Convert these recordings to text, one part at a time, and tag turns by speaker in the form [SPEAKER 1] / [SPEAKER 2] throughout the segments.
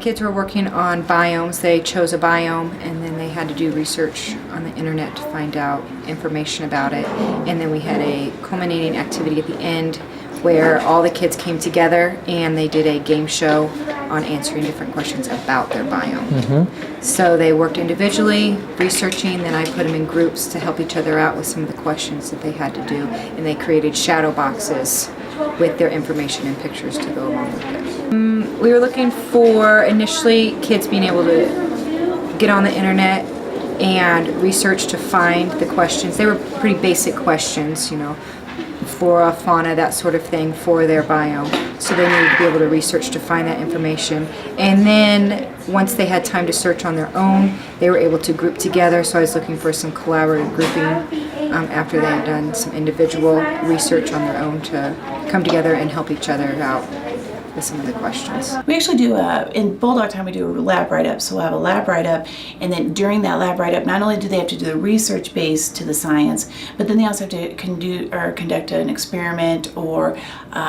[SPEAKER 1] kids were working on biomes. They chose a biome and then they had to do research on the internet to find out information about it. And then we had a culminating activity at the end where all the kids came together and they did a game show on answering different questions about their biome. So they worked individually, researching, then I put them in groups to help each other out with some of the questions that they had to do, and they created shadow boxes with their information and pictures to go along with it. We were looking for, initially, kids being able to get on the internet and research to find the questions. They were pretty basic questions, you know, flora, fauna, that sort of thing for their biome. So they needed to be able to research to find that information. And then once they had time to search on their own, they were able to group together. So I was looking for some collaborative grouping after they had done some individual research on their own to come together and help each other out with some of the questions.
[SPEAKER 2] We actually do, in Bulldog Time, we do a lab write-up. So we'll have a lab write-up, and then during that lab write-up, not only do they have to do the research base to the science, but then they also have to conduct an experiment or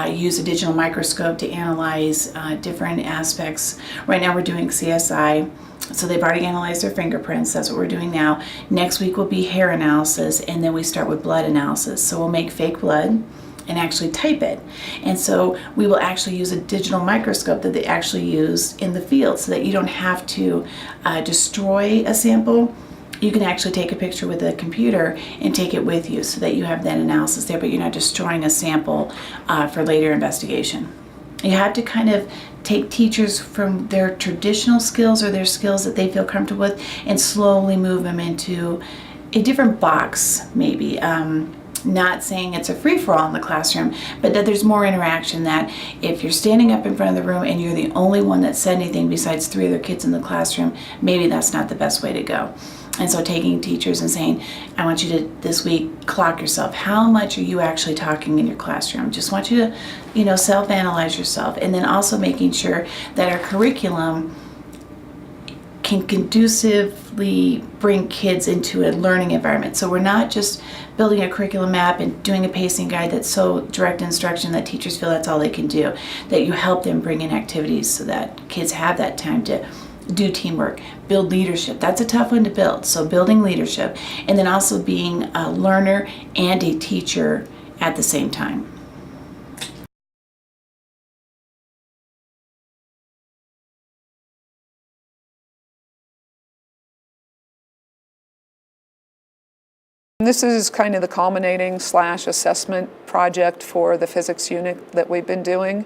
[SPEAKER 2] use a digital microscope to analyze different aspects. Right now we're doing CSI. So they've already analyzed their fingerprints. That's what we're doing now. Next week will be hair analysis, and then we start with blood analysis. So we'll make fake blood and actually type it. And so we will actually use a digital microscope that they actually use in the field so that you don't have to destroy a sample. You can actually take a picture with a computer and take it with you so that you have that analysis there, but you're not destroying a sample for later investigation. You have to kind of take teachers from their traditional skills or their skills that they feel comfortable with and slowly move them into a different box, maybe. Not saying it's a free-for-all in the classroom, but that there's more interaction, that if you're standing up in front of the room and you're the only one that said anything besides 3 other kids in the classroom, maybe that's not the best way to go. And so taking teachers and saying, I want you to this week clock yourself. How much are you actually talking in your classroom? Just want you to, self-analyze yourself. And then also making sure that our curriculum can conducively bring kids into a learning environment. So we're not just building a curriculum map and doing a pacing guide that's so direct instruction that teachers feel that's all they can do. That you help them bring in activities so that kids have that time to do teamwork, build leadership. That's a tough one to build. So building leadership, and then also being a learner and a teacher at the same time.
[SPEAKER 3] This is kind of the culminating / assessment project for the physics unit that we've been doing.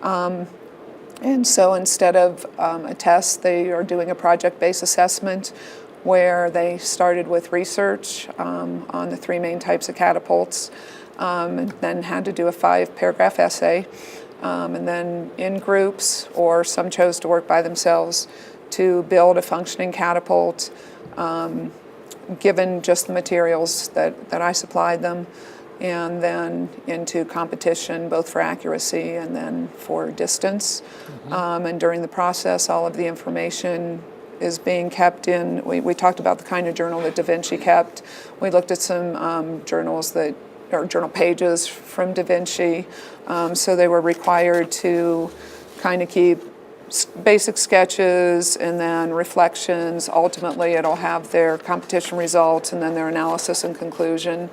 [SPEAKER 3] And so instead of a test, they are doing a project-based assessment where they started with research on the 3 main types of catapults, and then had to do a 5-paragraph essay, and then in groups, or some chose to work by themselves, to build a functioning catapult, given just the materials that I supplied them, and then into competition, both for accuracy and then for distance. And during the process, all of the information is being kept in, we talked about the kind of journal that Da Vinci kept. We looked at some journal pages from Da Vinci, so they were required to kind of keep basic sketches and then reflections. Ultimately, it'll have their competition results and then their analysis and conclusion.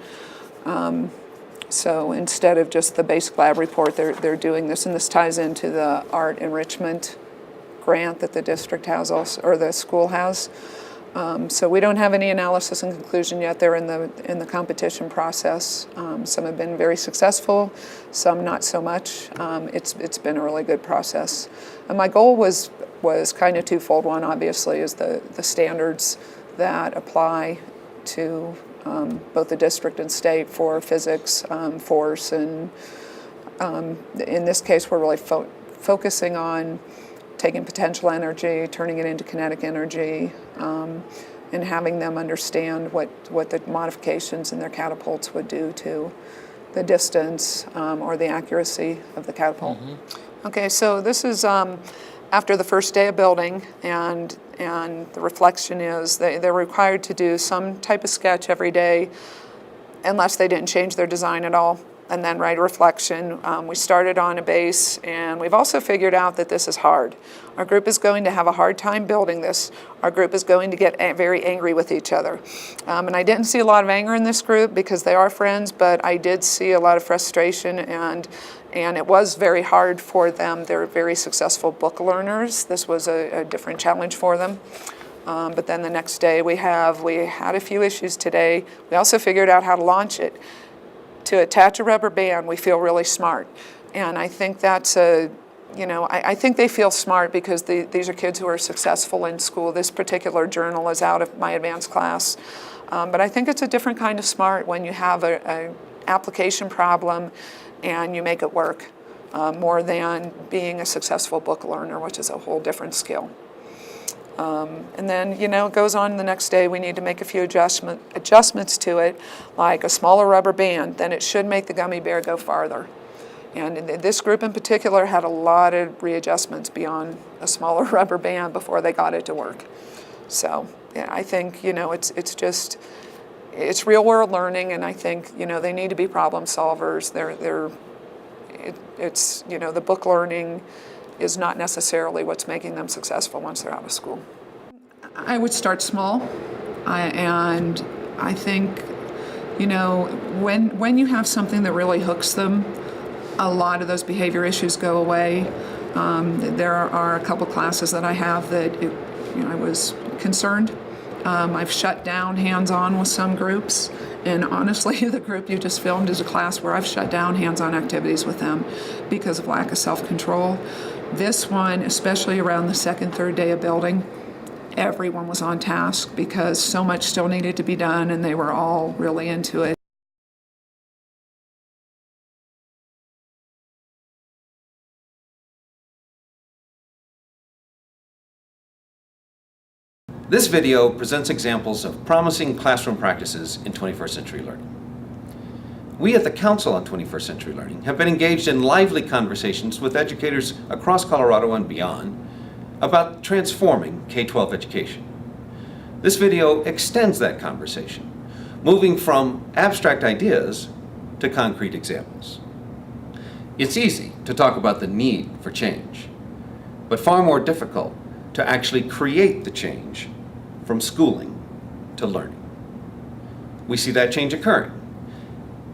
[SPEAKER 3] So instead of just the basic lab report, they're doing this, and this ties into the art enrichment grant that the district has also, or the school has. So we don't have any analysis and conclusion yet. They're in the competition process. Some have been very successful, some not so much. It's been a really good process. And my goal was kind of twofold. One, obviously, is the standards that apply to both the district and state for physics, force, and in this case, we're really focusing on taking potential energy, turning it into kinetic energy, and having them understand what the modifications in their catapults would do to the distance or the accuracy of the catapult. Okay, so this is after the first day of building, and the reflection is they're required to do some type of sketch every day unless they didn't change their design at all. and then write a reflection. We started on a base, and we've also figured out that this is hard. Our group is going to have a hard time building this. Our group is going to get very angry with each other. And I didn't see a lot of anger in this group because they are friends, but I did see a lot of frustration, and it was very hard for them. They're very successful book learners. This was a different challenge for them. But then the next day we had a few issues today. We also figured out how to launch it. To attach a rubber band, we feel really smart. And I think that's I think they feel smart because these are kids who are successful in school. This particular journal is out of my advanced class. But I think it's a different kind of smart when you have an application problem and you make it work, more than being a successful book learner, which is a whole different skill. And then, it goes on the next day. We need to make a few adjustments to it, like a smaller rubber band. Then it should make the gummy bear go farther. And this group in particular had a lot of readjustments beyond a smaller rubber band before they got it to work. So, yeah, I think, it's real world learning, and I think, they need to be problem solvers. The book learning is not necessarily what's making them successful once they're out of school. I would start small, and I think, when you have something that really hooks them, a lot of those behavior issues go away. There are a couple classes that I have that I was concerned. I've shut down hands-on with some groups, and honestly, the group you just filmed is a class where I've shut down hands-on activities with them because of lack of self-control. This one, especially around the second, third day of building, everyone was on task because so much still needed to be done, and they were all really into it.
[SPEAKER 4] This video presents examples of promising classroom practices in 21st century learning. We at the Council on 21st Century Learning have been engaged in lively conversations with educators across Colorado and beyond about transforming K-12 education. This video extends that conversation, moving from abstract ideas to concrete examples. It's easy to talk about the need for change, but far more difficult to actually create the change from schooling to learning. We see that change occurring,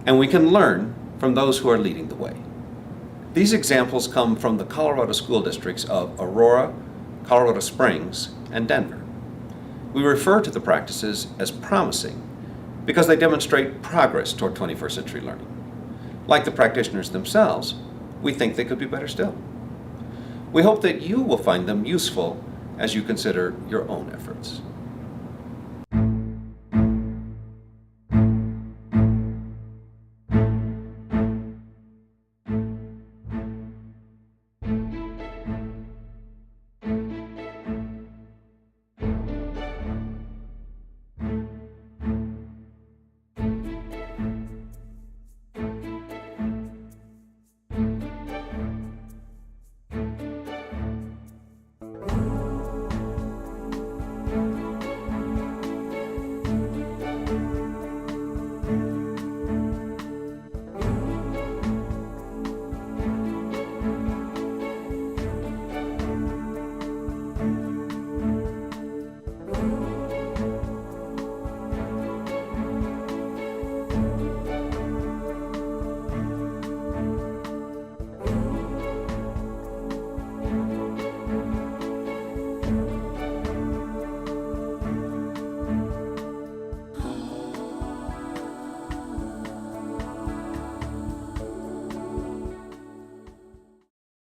[SPEAKER 4] and we can learn from those who are leading the way. These examples come from the Colorado school districts of Aurora, Colorado Springs, and Denver. We refer to the practices as promising because they demonstrate progress toward 21st century learning. Like the practitioners themselves, we think they could be better still. We hope that you will find them useful as you consider your own efforts.